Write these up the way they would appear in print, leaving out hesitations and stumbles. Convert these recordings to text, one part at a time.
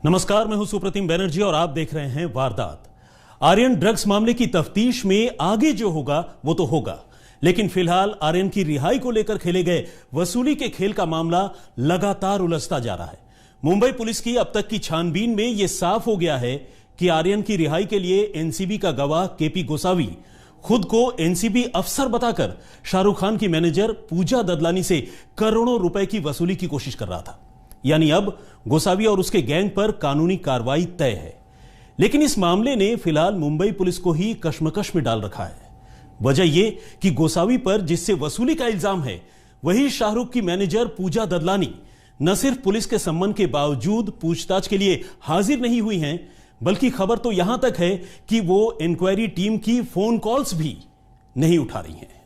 नमस्कार, मैं हूं सुप्रतिम बनर्जी और आप देख रहे हैं वारदात। आर्यन ड्रग्स मामले की तफ्तीश में आगे जो होगा वो तो होगा, लेकिन फिलहाल आर्यन की रिहाई को लेकर खेले गए वसूली के खेल का मामला लगातार उलझता जा रहा है। मुंबई पुलिस की अब तक की छानबीन में यह साफ हो गया है कि आर्यन की रिहाई के लिए एनसीबी का गवाह केपी गोसावी खुद को एनसीबी अफसर बताकर शाहरुख खान की मैनेजर पूजा ददलानी से करोड़ों रुपए की वसूली की कोशिश कर रहा था। यानी अब गोसावी और उसके गैंग पर कानूनी कार्रवाई तय है। लेकिन इस मामले ने फिलहाल मुंबई पुलिस को ही कश्मकश में डाल रखा है। वजह यह कि गोसावी पर जिससे वसूली का इल्जाम है, वही शाहरुख की मैनेजर पूजा ददलानी न सिर्फ पुलिस के सम्मन के बावजूद पूछताछ के लिए हाजिर नहीं हुई हैं, बल्कि खबर तो यहां तक है कि वो इंक्वायरी टीम की फोन कॉल्स भी नहीं उठा रही हैं।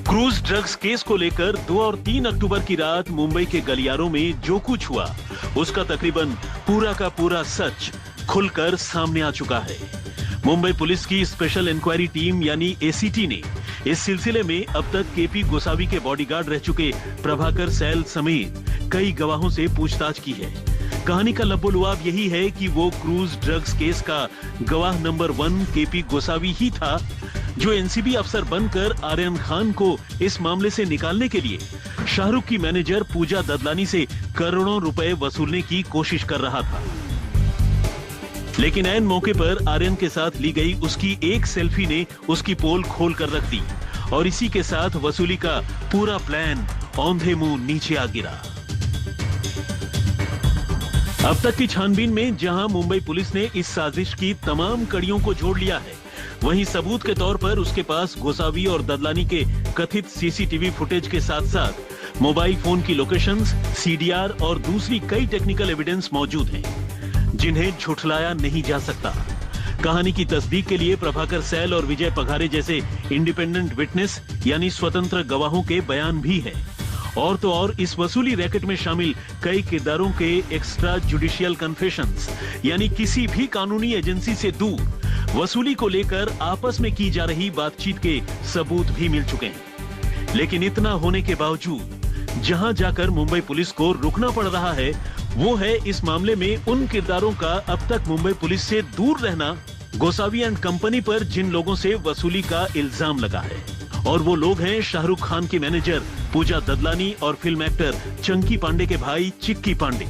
क्रूज ड्रग्स केस को लेकर 2 और 3 अक्टूबर की रात मुंबई के गलियारों में जो कुछ हुआ, उसका तकरीबन पूरा का पूरा सच खुलकर सामने आ चुका है। मुंबई पुलिस की स्पेशल इंक्वायरी टीम यानी एसीटी ने इस सिलसिले में अब तक केपी गोसावी के बॉडीगार्ड रह चुके प्रभाकर सैल समेत कई गवाहों से पूछताछ की है। कहानी का लब्बो-लुआब यही है कि वो क्रूज ड्रग्स केस का गवाह नंबर 1 केपी गोसावी ही था, जो एनसीबी अफसर बनकर आर्यन खान को इस मामले से निकालने के लिए शाहरुख की मैनेजर पूजा ददलानी से करोड़ों रुपए वसूलने की कोशिश कर रहा था। लेकिन ऐन मौके पर आर्यन के साथ ली गई उसकी एक सेल्फी ने उसकी पोल खोल कर रख दी और इसी के साथ वसूली का पूरा प्लान औंधे मुंह नीचे आ गिरा। अब तक की छानबीन में जहां मुंबई पुलिस ने इस साजिश की तमाम कड़ियों को जोड़ लिया है, वहीं सबूत के तौर पर उसके पास गोसावी और ददलानी के कथित सीसीटीवी फुटेज के साथ साथ मोबाइल फोन की लोकेशंस, सीडीआर और दूसरी कई टेक्निकल एविडेंस मौजूद हैं, जिन्हें झुठलाया नहीं जा सकता। कहानी की तस्दीक के लिए प्रभाकर सैल और विजय पघारे जैसे इंडिपेंडेंट विटनेस यानी स्वतंत्र गवाहों के बयान भी हैं। और तो और इस वसूली रैकेट में शामिल कई किरदारों के एक्स्ट्रा जुडिशियल कन्फेशंस यानी किसी भी कानूनी एजेंसी से दूर वसूली को लेकर आपस में की जा रही बातचीत के सबूत भी मिल चुके हैं। लेकिन इतना होने के बावजूद जहां जाकर मुंबई पुलिस को रुकना पड़ रहा है, वो है इस मामले में उन किरदारों का अब तक मुंबई पुलिस से दूर रहना, गोसावी एंड कंपनी पर जिन लोगों से वसूली का इल्जाम लगा है। और वो लोग हैं शाहरुख खान की मैनेजर पूजा ददलानी और फिल्म एक्टर चंकी पांडे के भाई चिक्की पांडे।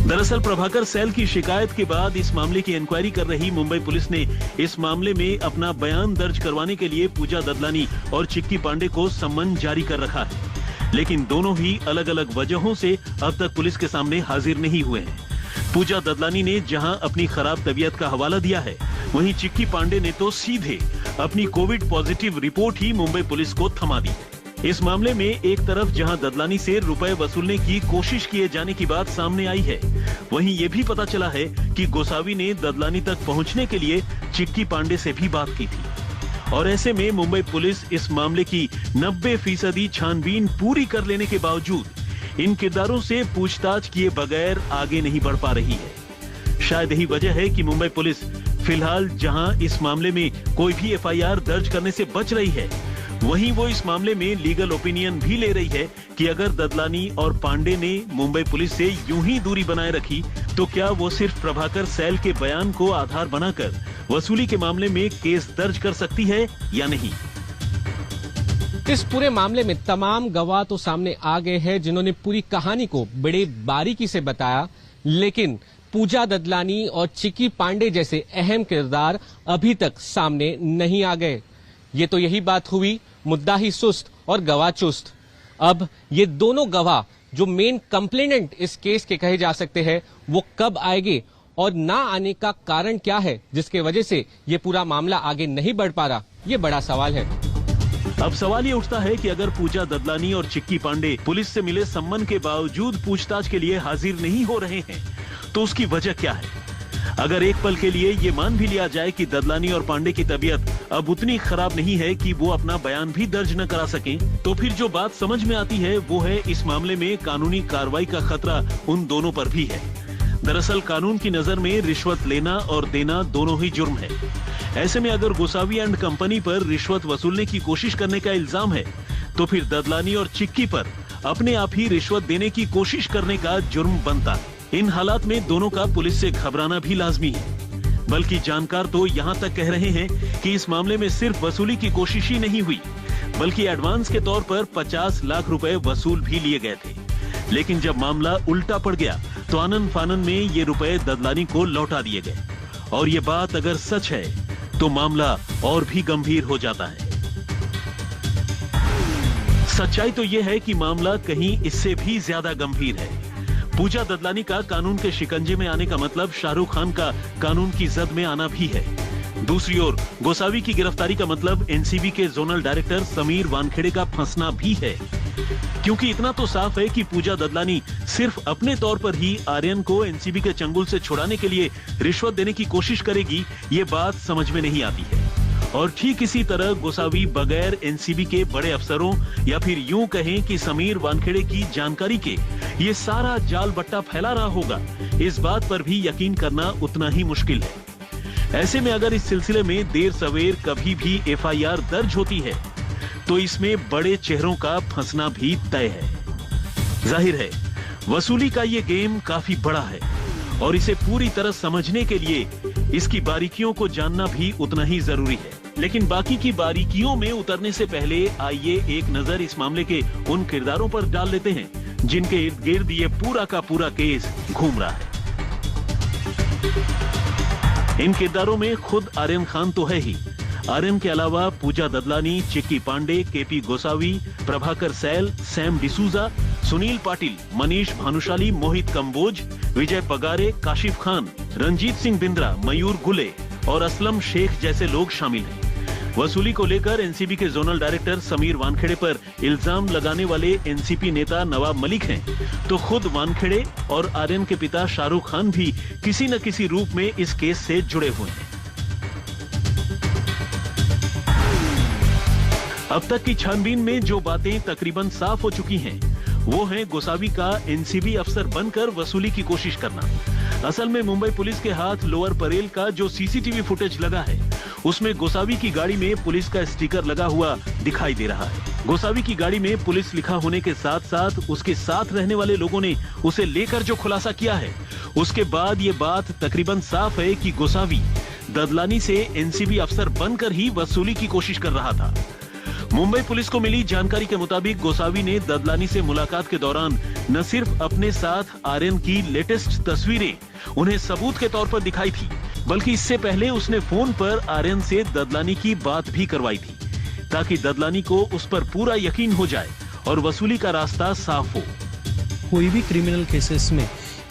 दरअसल प्रभाकर सैल की शिकायत के बाद इस मामले की इंक्वायरी कर रही मुंबई पुलिस ने इस मामले में अपना बयान दर्ज करवाने के लिए पूजा ददलानी और चिक्की पांडे को सम्मन जारी कर रखा है। लेकिन दोनों ही अलग अलग वजहों से अब तक पुलिस के सामने हाजिर नहीं हुए हैं। पूजा ददलानी ने जहां अपनी खराब तबीयत का हवाला दिया है, वहीं चिक्की पांडे ने तो सीधे अपनी कोविड पॉजिटिव रिपोर्ट ही मुंबई पुलिस को थमा दी। इस मामले में एक तरफ जहां ददलानी से रुपए वसूलने की कोशिश किए जाने की बात सामने आई है, वहीं ये भी पता चला है कि गोसावी ने ददलानी तक पहुंचने के लिए चिक्की पांडे से भी बात की थी। और ऐसे में मुंबई पुलिस इस मामले की 90% छानबीन पूरी कर लेने के बावजूद इन किरदारों से पूछताछ किए बगैर आगे नहीं बढ़ पा रही है। शायद यही वजह है कि मुंबई पुलिस फिलहाल जहां इस मामले में कोई भी एफआईआर दर्ज करने से बच रही है, वहीं वो इस मामले में लीगल ओपिनियन भी ले रही है कि अगर ददलानी और पांडे ने मुंबई पुलिस से यूं ही दूरी बनाए रखी, तो क्या वो सिर्फ प्रभाकर सैल के बयान को आधार बनाकर वसूली के मामले में केस दर्ज कर सकती है या नहीं। इस पूरे मामले में तमाम गवाह तो सामने आ गए हैं, जिन्होंने पूरी कहानी को बड़े बारीकी से बताया, लेकिन पूजा ददलानी और चिक्की पांडे जैसे अहम किरदार अभी तक सामने नहीं आ गए। ये तो यही बात हुई, मुद्दा ही सुस्त और गवाह चुस्त। अब ये दोनों गवाह जो मेन कंप्लेनेंट इस केस के कहे जा सकते हैं, वो कब आएंगे और ना आने का कारण क्या है, जिसके वजह से ये पूरा मामला आगे नहीं बढ़ पा रहा, ये बड़ा सवाल है। अब सवाल ये उठता है कि अगर पूजा ददलानी और चिक्की पांडे पुलिस से मिले सम्मन के बावजूद पूछताछ के लिए हाजिर नहीं हो रहे हैं, तो उसकी वजह क्या है। अगर एक पल के लिए ये मान भी लिया जाए कि ददलानी और पांडे की तबीयत अब उतनी खराब नहीं है कि वो अपना बयान भी दर्ज न करा सकें, तो फिर जो बात समझ में आती है वो है इस मामले में कानूनी कार्रवाई का खतरा उन दोनों पर भी है। दरअसल कानून की नजर में रिश्वत लेना और देना दोनों ही जुर्म है। ऐसे में अगर गोसावी एंड कंपनी पर रिश्वत वसूलने की कोशिश करने का इल्जाम है, तो फिर ददलानी और चिक्की पर अपने आप ही रिश्वत देने की कोशिश करने का जुर्म बनता है। इन हालात में दोनों का पुलिस से घबराना भी लाजमी है। बल्कि जानकार तो यहाँ तक कह रहे हैं कि इस मामले में सिर्फ वसूली की कोशिश ही नहीं हुई, बल्कि एडवांस के तौर पर 50 लाख रुपए वसूल भी लिए गए थे। लेकिन जब मामला उल्टा पड़ गया तो आनन फानन में ये रुपए ददलानी को लौटा दिए गए। और ये बात अगर सच है तो मामला और भी गंभीर हो जाता है। सच्चाई तो यह है कि मामला कहीं इससे भी ज्यादा गंभीर है। पूजा ददलानी का कानून के शिकंजे में आने का मतलब शाहरुख खान का कानून की जद में आना भी है। दूसरी ओर गोसावी की गिरफ्तारी का मतलब एनसीबी के जोनल डायरेक्टर समीर वानखेड़े का फंसना भी है, क्योंकि इतना तो साफ है कि पूजा ददलानी सिर्फ अपने तौर पर ही आर्यन को एनसीबी के चंगुल से छुड़ाने के लिए रिश्वत देने की कोशिश करेगी, ये बात समझ में नहीं आती है। और ठीक इसी तरह गोसावी बगैर एनसीबी के बड़े अफसरों या फिर यूं कहें कि समीर वानखेड़े की जानकारी के ये सारा जाल बट्टा फैला रहा होगा, इस बात पर भी यकीन करना उतना ही मुश्किल है। ऐसे में अगर इस सिलसिले में देर सवेर कभी भी एफआईआर दर्ज होती है तो इसमें बड़े चेहरों का फंसना भी तय है। जाहिर है वसूली का ये गेम काफी बड़ा है और इसे पूरी तरह समझने के लिए इसकी बारीकियों को जानना भी उतना ही जरूरी है। लेकिन बाकी की बारीकियों में उतरने से पहले आइए एक नजर इस मामले के उन किरदारों पर डाल लेते हैं जिनके इर्द गिर्द ये पूरा का पूरा केस घूम रहा है। इन किरदारों में खुद आर्यन खान तो है ही। आर्यन के अलावा पूजा ददलानी, चिक्की पांडे, केपी गोसावी, प्रभाकर सैल, सैम डिसूजा, सुनील पाटिल, मनीष भानुशाली, मोहित कंबोज, विजय पगारे, काशिफ खान, रंजीत सिंह बिंद्रा, मयूर गुले और असलम शेख जैसे लोग शामिल हैं। वसूली को लेकर एनसीबी के जोनल डायरेक्टर समीर वानखेड़े पर इल्जाम लगाने वाले एनसीपी नेता नवाब मलिक हैं, तो खुद वानखेड़े और आर्यन के पिता शाहरुख खान भी किसी न किसी रूप में इस केस से जुड़े हुए हैं। अब तक की छानबीन में जो बातें तकरीबन साफ हो चुकी हैं, वो है गोसावी का एनसीबी अफसर बनकर वसूली की कोशिश करना। असल में मुंबई पुलिस के हाथ लोअर परेल का जो सीसीटीवी फुटेज लगा है, उसमें गोसावी की गाड़ी में पुलिस का स्टिकर लगा हुआ दिखाई दे रहा है। गोसावी की गाड़ी में पुलिस लिखा होने के साथ साथ उसके साथ रहने वाले लोगों ने उसे लेकर जो खुलासा किया है, उसके बाद ये बात तकरीबन साफ है कि गोसावी ददलानी से एनसीबी अफसर बनकर ही वसूली की कोशिश कर रहा था। मुंबई पुलिस को मिली जानकारी के मुताबिक गोसावी ने ददलानी से मुलाकात के दौरान न सिर्फ अपने साथ आर्यन की लेटेस्ट तस्वीरें उन्हें सबूत के तौर पर दिखाई थी, बल्कि इससे पहले उसने फोन पर आर्यन से ददलानी की बात भी करवाई थी, ताकि ददलानी को उस पर पूरा यकीन हो जाए और वसूली का रास्ता साफ हो। कोई भी क्रिमिनल केसेस में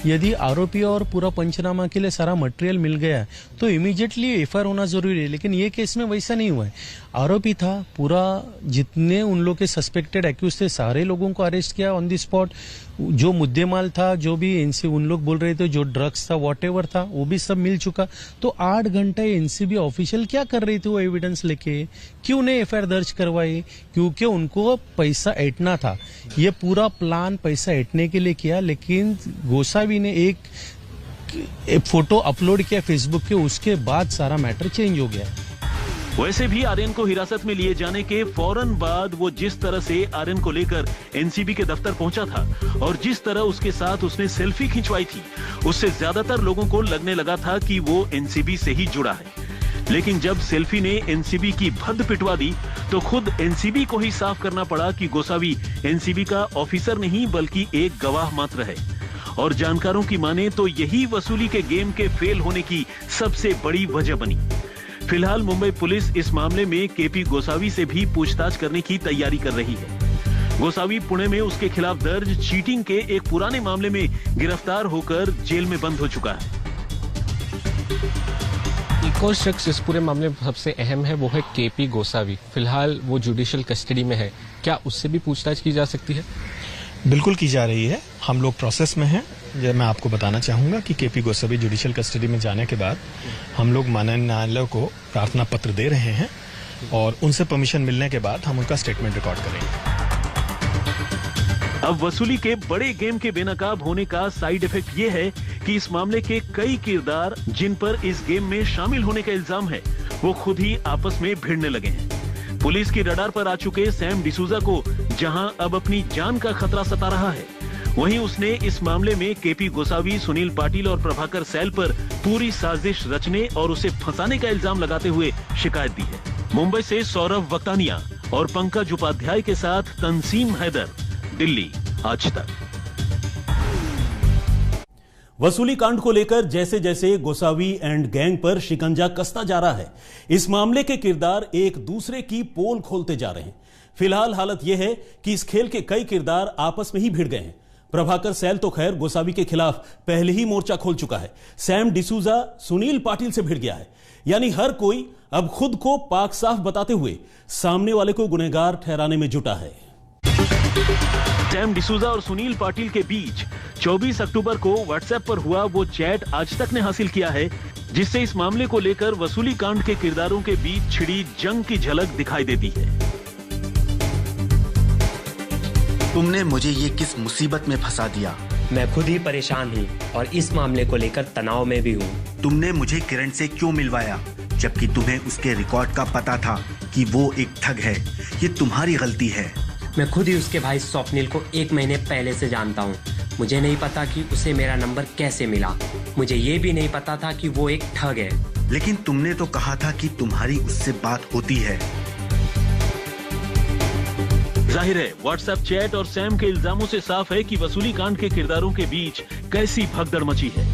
यदि आरोपी और पूरा पंचनामा के लिए सारा मटेरियल मिल गया तो इमीडिएटली एफआईआर होना जरूरी है, लेकिन ये केस में वैसा नहीं हुआ है। आरोपी था, पूरा जितने उन लोग के सस्पेक्टेड एक्यूज थे सारे लोगों को अरेस्ट किया ऑन द स्पॉट। जो मुद्देमाल था, जो भी इनसे उन लोग बोल रहे थे, जो ड्रग्स था, व्हाटएवर था, वो भी सब मिल चुका। तो 8 घंटे एनसीबी ऑफिशियल क्या कर रही थी वो एविडेंस लेके? क्यों ने एफआईआर दर्ज करवाई? क्योंकि उनको पैसा ऐंठना था। ये पूरा प्लान पैसा ऐंठने के लिए किया, लेकिन गोसावी ने एक फोटो अपलोड किया फेसबुक के, उसके बाद सारा मैटर चेंज हो गया। वैसे भी आर्यन को हिरासत में लिए जाने के फौरन बाद वो जिस तरह से आर्यन को लेकर एनसीबी के दफ्तर पहुंचा था और जिस तरह उसके साथ उसने सेल्फी खिंचवाई थी, उससे ज्यादातर लोगों को लगने लगा था कि वो एनसीबी से ही जुड़ा है। लेकिन जब सेल्फी ने एनसीबी की भद्द पिटवा दी तो खुद एनसीबी को ही साफ करना पड़ा कि गोसावी एनसीबी का ऑफिसर नहीं बल्कि एक गवाह मात्र है। और जानकारों की माने तो यही वसूली के गेम के फेल होने की सबसे बड़ी वजह बनी। फिलहाल मुंबई पुलिस इस मामले में केपी गोसावी से भी पूछताछ करने की तैयारी कर रही है। गोसावी पुणे में उसके खिलाफ दर्ज चीटिंग के एक पुराने मामले में गिरफ्तार होकर जेल में बंद हो चुका है। एक और शख्स इस पूरे मामले में सबसे अहम है, वो है केपी गोसावी। फिलहाल वो जुडिशियल कस्टडी में है, क्या उससे भी पूछताछ की जा सकती है? बिल्कुल की जा रही है, हम लोग प्रोसेस में हैं। मैं आपको बताना चाहूंगा कि केपी गोसावी जुडिशियल कस्टडी में जाने के बाद हम लोग माननीय न्यायालय को प्रार्थना पत्र दे रहे हैं और उनसे परमिशन मिलने के बाद हम उनका स्टेटमेंट रिकॉर्ड करेंगे। अब वसूली के बड़े गेम के बेनकाब होने का साइड इफेक्ट ये है कि इस मामले के कई किरदार जिन पर इस गेम में शामिल होने का इल्जाम है, वो खुद ही आपस में भिड़ने लगे हैं। पुलिस की रडार पर आ चुके सैम डिसूजा को जहां अब अपनी जान का खतरा सता रहा है, वहीं उसने इस मामले में केपी गोसावी, सुनील पाटिल और प्रभाकर सैल पर पूरी साजिश रचने और उसे फंसाने का इल्जाम लगाते हुए शिकायत दी है। मुंबई से सौरभ वक्तानिया और पंकज उपाध्याय के साथ तंसीम हैदर, दिल्ली, आज तक। वसूली कांड को लेकर जैसे जैसे गोसावी एंड गैंग पर शिकंजा कसता जा रहा है, इस मामले के किरदार एक दूसरे की पोल खोलते जा रहे हैं। फिलहाल हालत यह है कि इस खेल के कई किरदार आपस में ही भिड़ गए हैं। प्रभाकर सैल तो खैर गोसावी के खिलाफ पहले ही मोर्चा खोल चुका है। सैम डिसूजा सुनील पाटिल से भिड़ गया है। यानी हर कोई अब खुद को पाक साफ बताते हुए सामने वाले को गुनहगार ठहराने में जुटा है। सैम डिसूजा और सुनील पाटिल के बीच 24 अक्टूबर को व्हाट्सएप पर हुआ वो चैट आज तक ने हासिल किया है, जिससे इस मामले को लेकर वसूली कांड के किरदारों के बीच छिड़ी जंग की झलक दिखाई देती है। तुमने मुझे ये किस मुसीबत में फंसा दिया। मैं खुद ही परेशान हूँ और इस मामले को लेकर तनाव में भी हूँ। तुमने मुझे किरण से क्यों मिलवाया, जबकि तुम्हें उसके रिकॉर्ड का पता था कि वो एक ठग है। ये तुम्हारी गलती है। मैं खुद ही उसके भाई स्वप्निल को 1 महीने पहले से जानता हूँ। मुझे नहीं पता कि उसे मेरा नंबर कैसे मिला। मुझे ये भी नहीं पता था कि वो एक ठग है। लेकिन तुमने तो कहा था कि तुम्हारी उससे बात होती है। जाहिर है व्हाट्सएप चैट और सैम के इल्जामों से साफ है कि वसूली कांड के किरदारों के बीच कैसी भगदड़ मची है।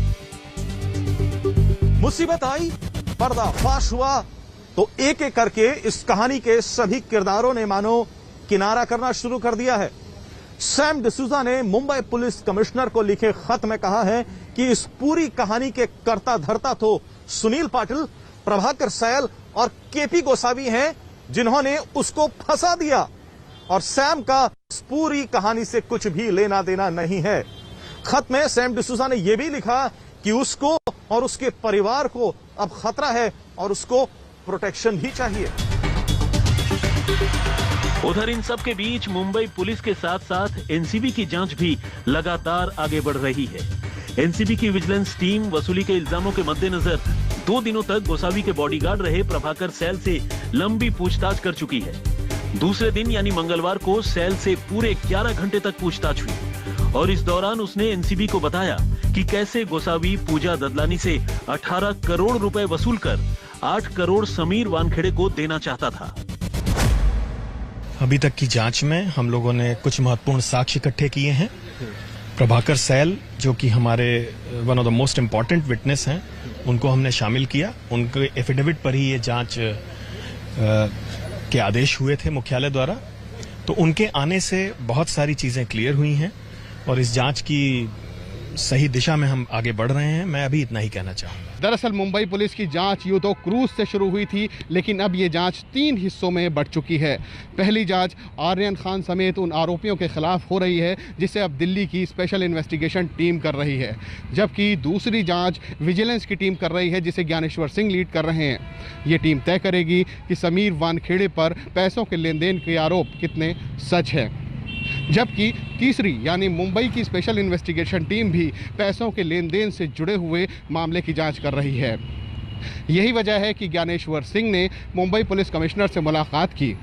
मुसीबत आई, पर्दाफाश हुआ तो एक एक करके इस कहानी के सभी किरदारों ने मानो किनारा करना शुरू कर दिया है। सैम डिसूजा ने मुंबई पुलिस कमिश्नर को लिखे खत में कहा है कि इस पूरी कहानी के कर्ता धर्ता तो सुनील पाटिल, प्रभाकर सैल और केपी गोसावी हैं, जिन्होंने उसको फंसा दिया और सैम का इस पूरी कहानी से कुछ भी लेना देना नहीं है। खत में सैम डिसूजा ने यह भी लिखा कि उसको और उसके परिवार को अब खतरा है और उसको प्रोटेक्शन भी चाहिए। उधर इन सब के बीच मुंबई पुलिस के साथ साथ एनसीबी की जांच भी लगातार आगे बढ़ रही है। एनसीबी की विजिलेंस टीम वसूली के इल्जामों के मद्देनजर 2 दिनों तक गोसावी के बॉडीगार्ड रहे प्रभाकर सैल से लंबी पूछताछ कर चुकी है। दूसरे दिन यानी मंगलवार को सैल से पूरे 11 घंटे तक पूछताछ हुई और इस दौरान उसने एनसीबी को बताया कि कैसे गोसावी पूजा ददलानी से 18 करोड़ रुपए वसूल कर 8 करोड़ समीर वानखेड़े को देना चाहता था। अभी तक की जांच में हम लोगों ने कुछ महत्वपूर्ण साक्ष्य इकट्ठे किए हैं। प्रभाकर सैल, जो कि हमारे one of the most important witness हैं, उनको हमने शामिल किया। उनके एफिडेविट पर ही ये जांच के आदेश हुए थे मुख्यालय द्वारा। तो उनके आने से बहुत सारी चीजें क्लियर हुई हैं और इस जांच की सही दिशा में हम आगे बढ़ रहे हैं। मैं अभी इतना ही कहना चाहूंगा। दरअसल मुंबई पुलिस की जांच यूं तो क्रूज से शुरू हुई थी, लेकिन अब ये जांच 3 हिस्सों में बढ़ चुकी है। पहली जांच आर्यन खान समेत उन आरोपियों के खिलाफ हो रही है, जिसे अब दिल्ली की स्पेशल इन्वेस्टिगेशन टीम कर रही है, जबकि दूसरी जांच विजिलेंस की टीम कर रही है, जिसे ज्ञानेश्वर सिंह लीड कर रहे हैं। ये टीम तय करेगी कि समीर वानखेड़े पर पैसों के लेन देन के आरोप कितने सच है। जबकि तीसरी यानी मुंबई की स्पेशल इन्वेस्टिगेशन टीम भी पैसों के लेन देन से जुड़े हुए मामले की जांच कर रही है। यही वजह है कि ज्ञानेश्वर सिंह ने मुंबई पुलिस कमिश्नर से मुलाकात की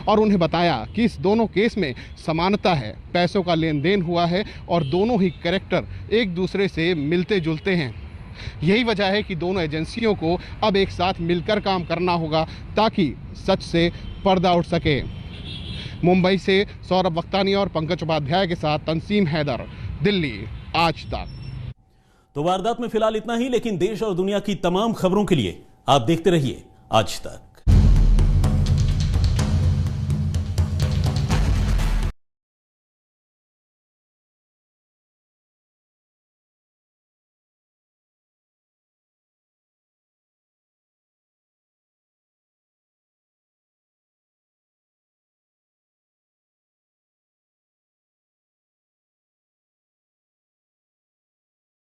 और उन्हें बताया कि इस दोनों केस में समानता है, पैसों का लेन देन हुआ है और दोनों ही कैरेक्टर एक दूसरे से मिलते जुलते हैं। यही वजह है कि दोनों एजेंसियों को अब एक साथ मिलकर काम करना होगा ताकि सच से पर्दा उठ सके। मुंबई से सौरभ वक्तानी और पंकज उपाध्याय के साथ तंसीम हैदर, दिल्ली, आज तक। तो वारदात में फिलहाल इतना ही, लेकिन देश और दुनिया की तमाम खबरों के लिए आप देखते रहिए आज तक।